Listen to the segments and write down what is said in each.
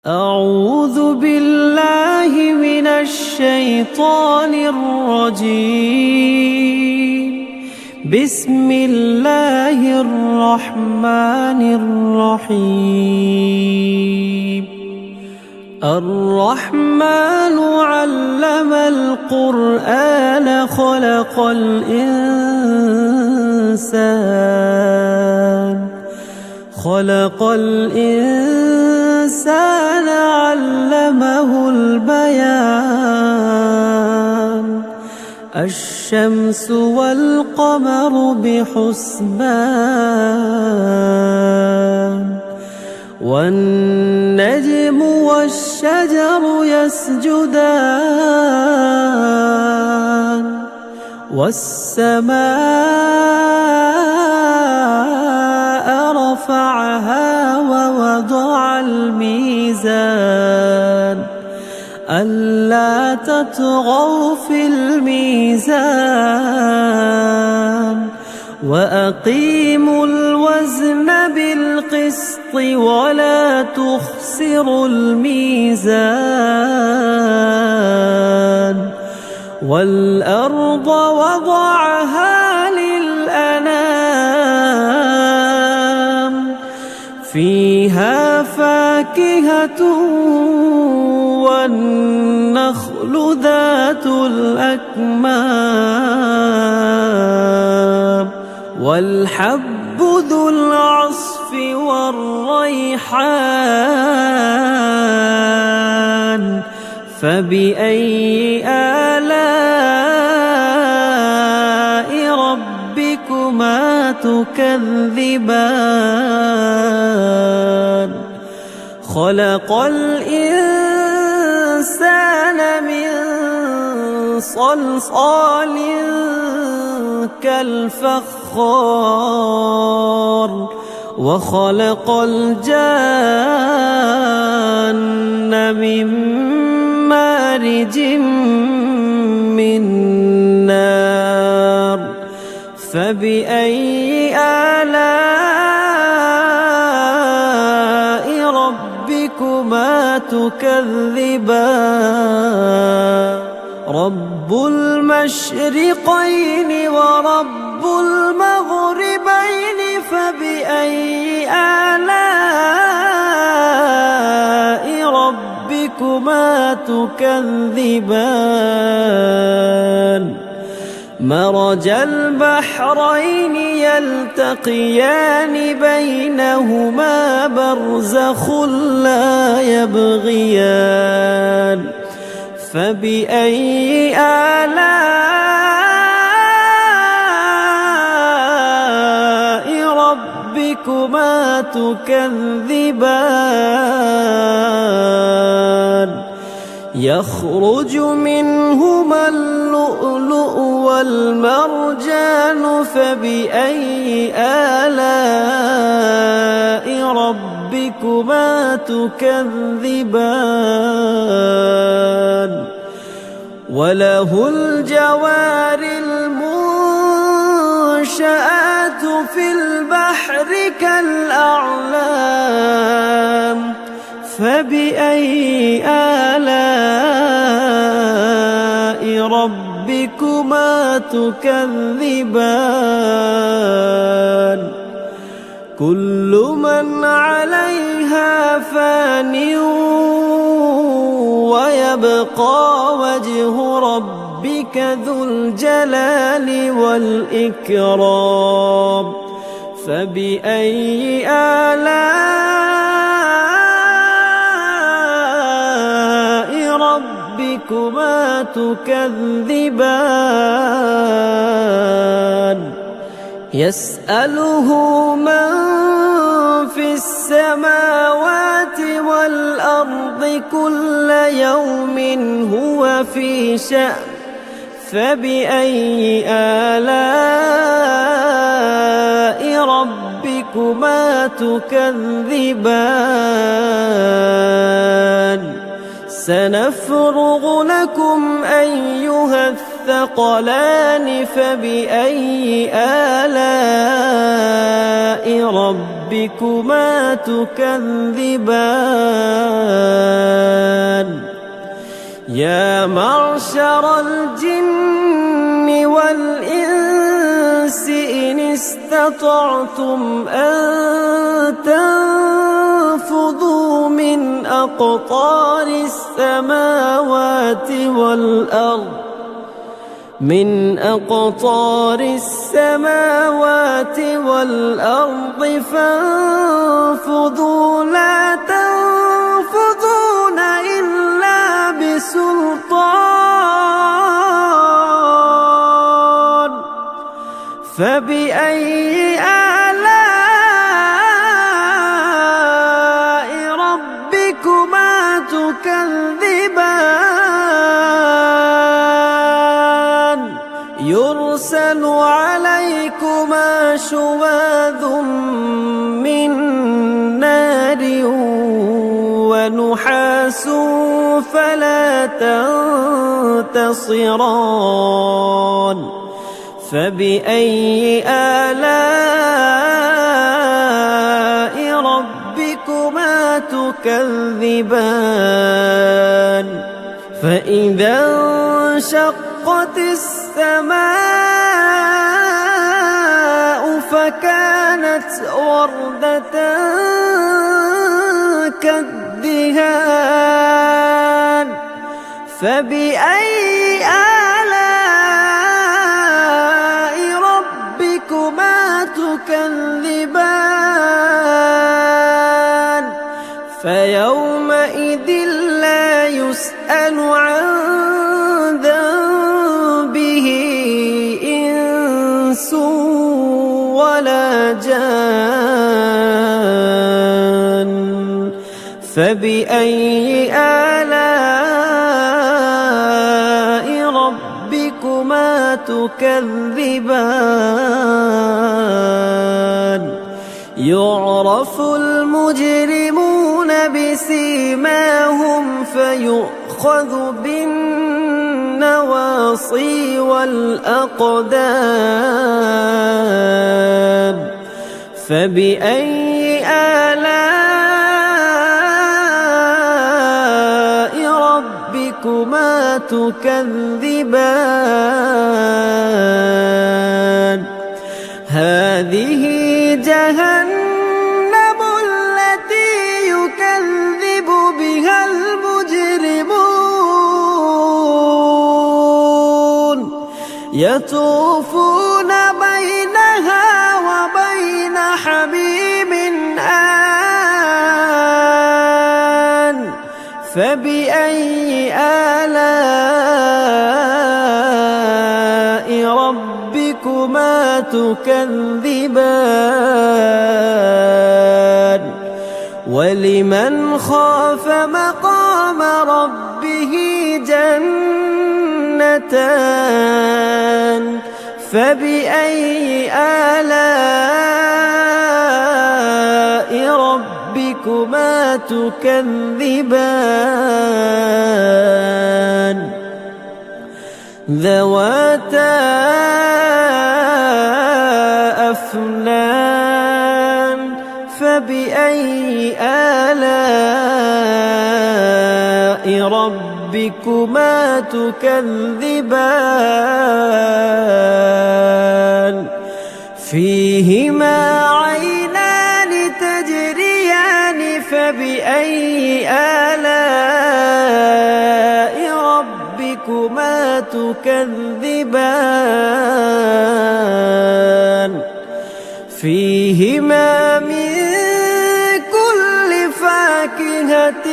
أعوذ بالله من الشيطان الرجيم. بسم الله الرحمن الرحيم. الرحمن علم القرآن خلق الإنسان علمه البيان. الشمس والقمر بحسبان والنجم والشجر يسجدان والسماء رفعها ووضع الميزان ألا تطغوا في الميزان وأقيموا الوزن بالقسط ولا تخسروا الميزان. والأرض وضعها للأنام فيها فاكهة والنخل ذات الأكمام والحب ذو العصف والريحان. فبأي آلاء ربكما تكذبان؟ خلق الإنسان من صلصال كالفخار وخلق الجان من مارج من نار. فبأي آلاء ربكما تكذبان؟ رب المشرقين ورب المغربين فبأي آلاء ربكما تكذبان؟ مرج البحرين يلتقيان بينهما برزخ لا يبغيان. فبأي آلاء ربكما تكذبان؟ يخرج منهما اللؤلؤ والمرجان فبأي آلاء ربكما تكذبان؟ وله الجوار المنشآت في البحر كالأعلام. فبأي آلاء ربكما تكذبان؟ كل من عليها فان ويبقى وجه ربك ذو الجلال والإكرام. فبأي آلاء ربكما تكذبان؟ يسأله من في السماوات والأرض كل يوم هو في شأن. فبأي آلاء ربكما تكذبان؟ سنفرغ لكم أيها الثقلان. فبأي آلاء ربكما تكذبان معشر الجن والإنس إن استطعتم أن تنفذوا من أقطار السماوات والأرض فانفذوا لا تنفذون إلا بسلطان فبأي آلاء ربكما تكذبان يرسل عليكما شواظ من نار ونحاس فلا تنتصران فبأي آلاء ربكما تكذبان فإذا انشقت السماء فكانت وردة كالدهان فبأي آلاء ربكما تكذبان فيومئذ لا يسأل عن ذنبه إنس ولا جان فبأي آلاء ربكما تكذبان يعرف المجرمون بسيماهم فيؤخذ بالنواصي والأقدام فبأي آلاء ربكما تكذبان هذه جهنم التي يكذب بها المجرمون يطوفون بينها وبين حميم آن فبأي آلاء ربكما تكذبان ولمن خاف مقام ربه جنتان فبأي آلاء ربكما تكذبان ذواتا أفنان فبأي آلاء ربكما تكذبان فيهما عينان تجريان فبأي آلاء ربكما تكذبان فيهما من كل فاكهة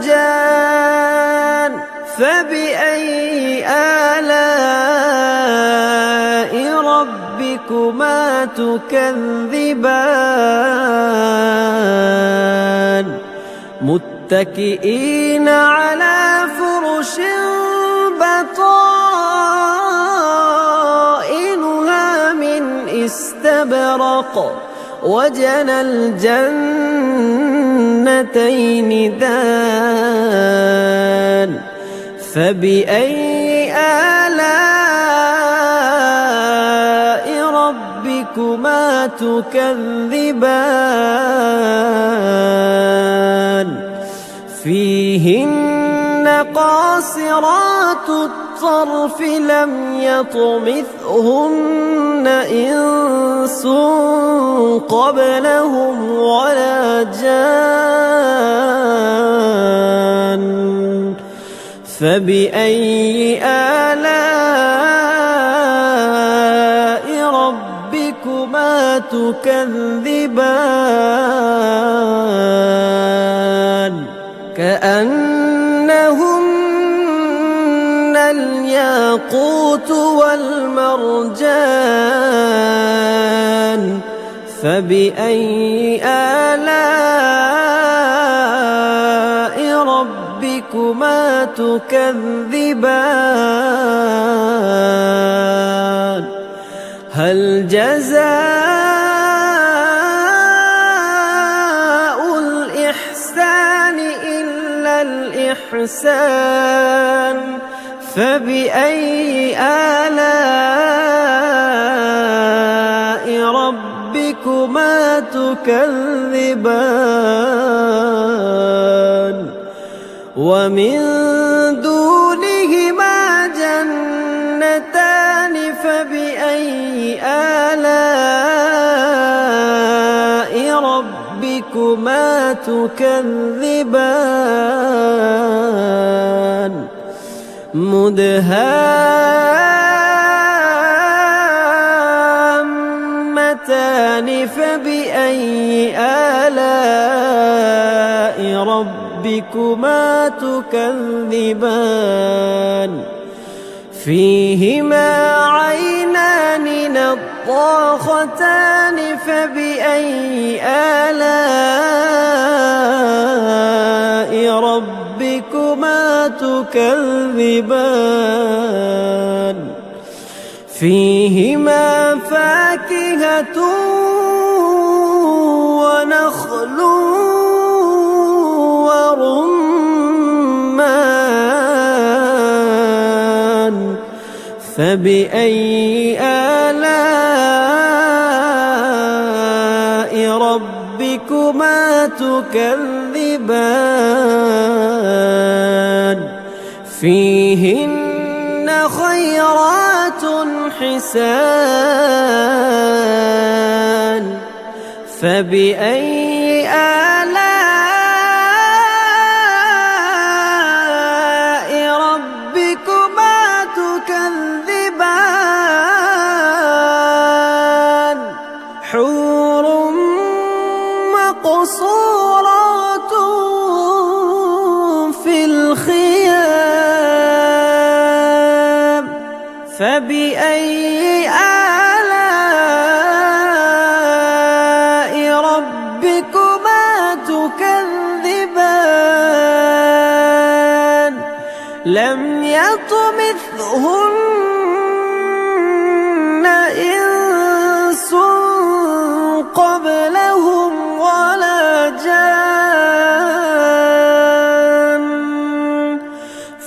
زوجان فبأي آلاء ربكما تكذبان متكئين على فرش بطائنها من استبرق وجنى الجنتين دان فبأي آلاء ربكما تكذبان فيهن قاصرات الطرف لم يطمثهن إنس قبلهم ولا جان فبأي آلاء ربكما تكذبان كأنهن الياقوت والمرجان فبأي آلاء ربكما تكذبان هل جزاء الإحسان إلا الإحسان فبأي آلاء ربكما تكذبان ومن دونهما جنتان فبأي آلاء ربكما تكذبان مدهامتان فبأي آلاء ربكما تكذبان فيهما عينان نضاختان فبأي آلاء ربكما تكذبان فيهما فاكهة ونخل ورمان فبأي آلاء ربكما تكذبان فيهن خيرات حسان فبأي آلاء ربكما تكذبان حور مقصورات في الخيام فبأي آلاء ربكما تكذبان لم يطمثهن إنس قبلهم ولا جان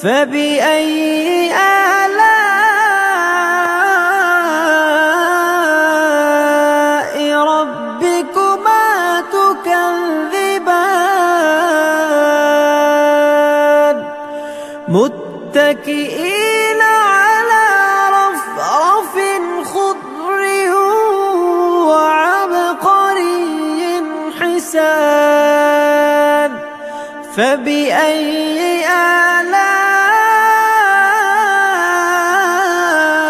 فبأي آلاء ربكما تكذبان متكئين على رفرف خضر وعبقري حسان فبأي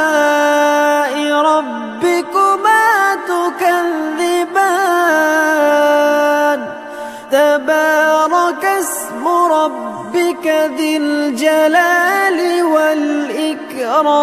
آلاء ربكما تكذبان تبارك اسم ربك ذي الجلال والإكرام